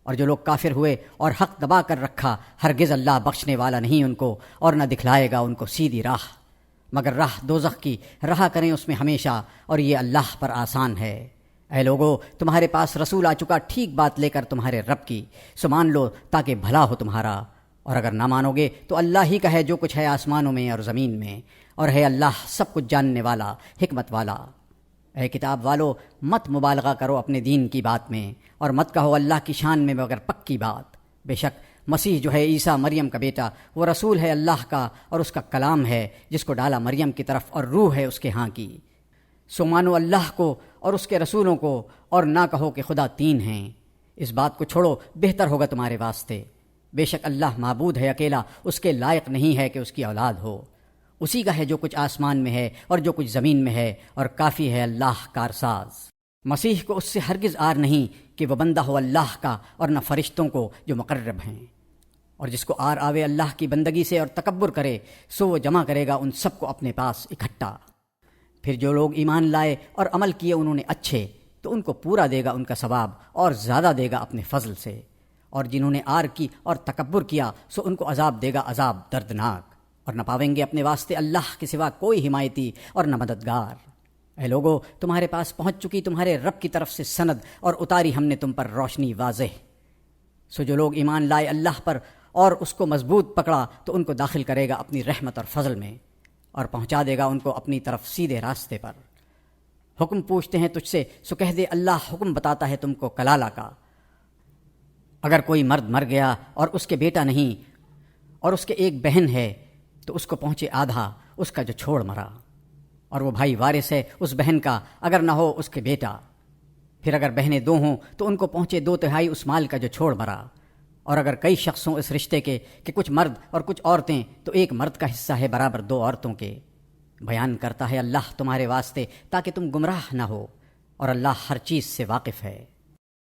A: اور جو لوگ کافر ہوئے اور حق دبا کر رکھا، ہرگز اللہ بخشنے والا نہیں ان کو، اور نہ دکھلائے گا ان کو سیدھی راہ، مگر راہ دوزخ کی، رہا کریں اس میں ہمیشہ، اور یہ اللہ پر آسان ہے۔ اے لوگو، تمہارے پاس رسول آ چکا ٹھیک بات لے کر تمہارے رب کی، سو مان لو تاکہ بھلا ہو تمہارا، اور اگر نہ مانو گے تو اللہ ہی کا ہے جو کچھ ہے آسمانوں میں اور زمین میں، اور ہے اللہ سب کچھ جاننے والا، حکمت والا۔ اے کتاب والو، مت مبالغہ کرو اپنے دین کی بات میں، اور مت کہو اللہ کی شان میں مگر پکی بات۔ بے شک مسیح جو ہے عیسیٰ مریم کا بیٹا، وہ رسول ہے اللہ کا اور اس کا کلام ہے جس کو ڈالا مریم کی طرف، اور روح ہے اس کے ہاں کی۔ سو مانو اللہ کو اور اس کے رسولوں کو، اور نہ کہو کہ خدا تین ہیں، اس بات کو چھوڑو بہتر ہوگا تمہارے واسطے۔ بے شک اللہ معبود ہے اکیلا، اس کے لائق نہیں ہے کہ اس کی اولاد ہو، اسی کا ہے جو کچھ آسمان میں ہے اور جو کچھ زمین میں ہے، اور کافی ہے اللہ کارساز۔ مسیح کو اس سے ہرگز آر نہیں کہ وہ بندہ ہو اللہ کا، اور نہ فرشتوں کو جو مقرب ہیں، اور جس کو آر آوے اللہ کی بندگی سے اور تکبر کرے، سو وہ جمع کرے گا ان سب کو اپنے پاس اکٹھا۔ پھر جو لوگ ایمان لائے اور عمل کیے انہوں نے اچھے، تو ان کو پورا دے گا ان کا ثواب، اور زیادہ دے گا اپنے فضل سے، اور جنہوں نے آر کی اور تکبر کیا، سو ان کو عذاب دے گا عذاب دردناک، اور نہ پاویں گے اپنے واسطے اللہ کے سوا کوئی حمایتی اور نہ مددگار۔ اے لوگو، تمہارے پاس پہنچ چکی تمہارے رب کی طرف سے سند، اور اتاری ہم نے تم پر روشنی واضح۔ سو جو لوگ ایمان لائے اللہ پر اور اس کو مضبوط پکڑا، تو ان کو داخل کرے گا اپنی رحمت اور فضل میں، اور پہنچا دے گا ان کو اپنی طرف سیدھے راستے پر۔ حکم پوچھتے ہیں تجھ سے، سو کہہ دے اللہ حکم بتاتا ہے تم کو کلالہ کا۔ اگر کوئی مرد مر گیا اور اس کے بیٹا نہیں، اور اس کے ایک بہن ہے، تو اس کو پہنچے آدھا اس کا جو چھوڑ مرا، اور وہ بھائی وارث ہے اس بہن کا اگر نہ ہو اس کے بیٹا۔ پھر اگر بہنیں دو ہوں تو ان کو پہنچے 2/3 اس مال کا جو چھوڑ مرا، اور اگر کئی شخص ہوں اس رشتے کے کہ کچھ مرد اور کچھ عورتیں، تو ایک مرد کا حصہ ہے برابر 2 عورتوں کے۔ بیان کرتا ہے اللہ تمہارے واسطے تاکہ تم گمراہ نہ ہو، اور اللہ ہر چیز سے واقف ہے۔